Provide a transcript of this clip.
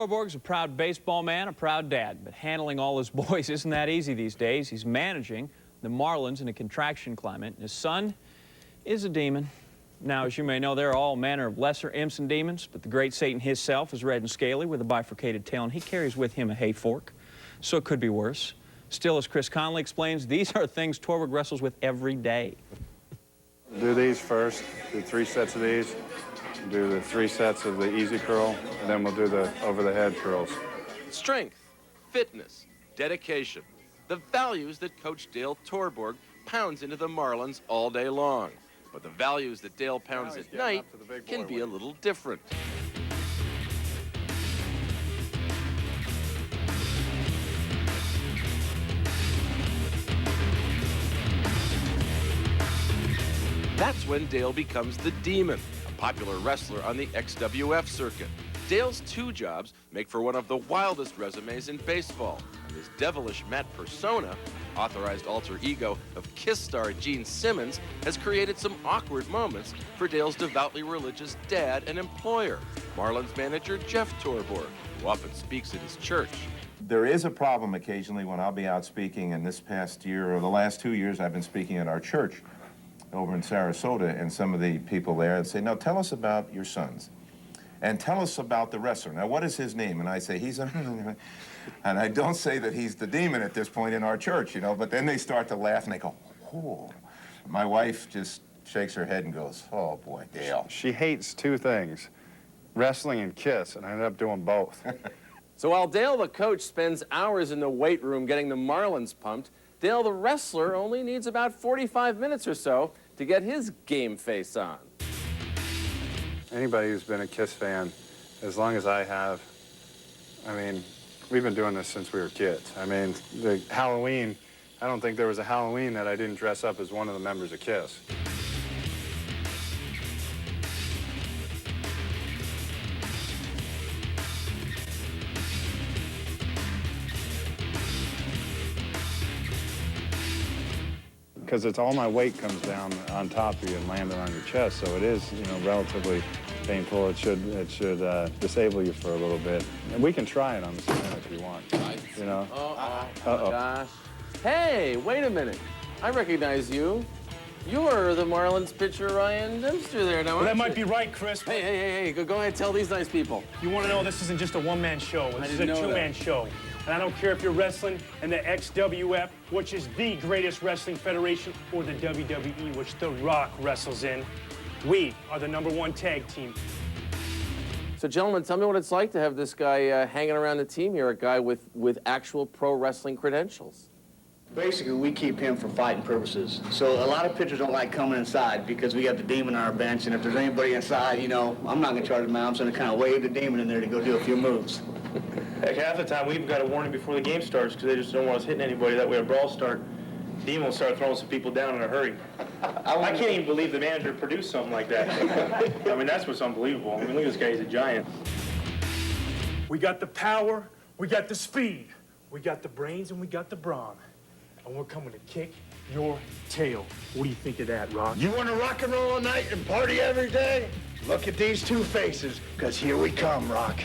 Torborg's a proud baseball man, a proud dad, but handling all his boys isn't that easy these days. He's managing the Marlins in a contraction climate. His son is a demon. Now, as you may know, there are all manner of lesser imps and demons, but the great Satan himself is red and scaly with a bifurcated tail, and he carries with him a hay fork, so it could be worse. Still, as Chris Conley explains, these are things Torborg wrestles with every day. Do these first, do 3 sets of these, do the 3 sets of the easy curl, and then we'll do the over-the-head curls. Strength, fitness, dedication, the values that Coach Dale Torborg pounds into the Marlins all day long. But the values that Dale pounds at night can be a little different. That's when Dale becomes the Demon, a popular wrestler on the XWF circuit. Dale's 2 jobs make for one of the wildest resumes in baseball, and his devilish Matt persona, authorized alter ego of Kiss star Gene Simmons, has created some awkward moments for Dale's devoutly religious dad and employer, Marlins manager Jeff Torborg, who often speaks at his church. There is a problem occasionally when I'll be out speaking, and this past year, or the last 2 years, I've been speaking at our church over in Sarasota, and some of the people there say, now tell us about your sons. And tell us about the wrestler. Now, what is his name? And I say, he's a... And I don't say that he's the demon at this point in our church, you know, but then they start to laugh and they go, oh. My wife just shakes her head and goes, oh, boy, Dale. She hates 2 things, wrestling and Kiss, and I ended up doing both. So while Dale the coach spends hours in the weight room getting the Marlins pumped, Dale the wrestler only needs about 45 minutes or so to get his game face on. Anybody who's been a Kiss fan, as long as I have, I mean, we've been doing this since we were kids. I mean, the Halloween, I don't think there was a Halloween that I didn't dress up as one of the members of Kiss. Because it's all my weight comes down on top of you and landing on your chest, so it is, you know, relatively painful. It should disable you for a little bit. And we can try it on the cement if you want. You know. Gosh. Hey, wait a minute. I recognize you. You're the Marlins pitcher Ryan Dempster there, now. Well, that might be right, Chris. Hey, go ahead, tell these nice people. You want to know this isn't just a one-man show. This is a 2-man show. And I don't care if you're wrestling in the XWF, which is the greatest wrestling federation, or the WWE, which The Rock wrestles in. We are the #1 tag team. So, gentlemen, tell me what it's like to have this guy hanging around the team here, a guy with actual pro wrestling credentials. Basically, we keep him for fighting purposes. So a lot of pitchers don't like coming inside because we got the demon on our bench, and if there's anybody inside, you know, I'm not going to charge the mound. I'm just going to kind of wave the demon in there to go do a few moves. Heck, half the time we've got a warning before the game starts because they just don't want us hitting anybody. That way a brawl start, demon will start throwing some people down in a hurry. I can't even believe the manager produced something like that. I mean, that's what's unbelievable. I mean, look at this guy, he's a giant. We got the power, we got the speed, we got the brains, and we got the brawn. And we're coming to kick your tail. What do you think of that, Rock? You want to rock and roll all night and party every day? Look at these 2 faces, because here we come, Rock.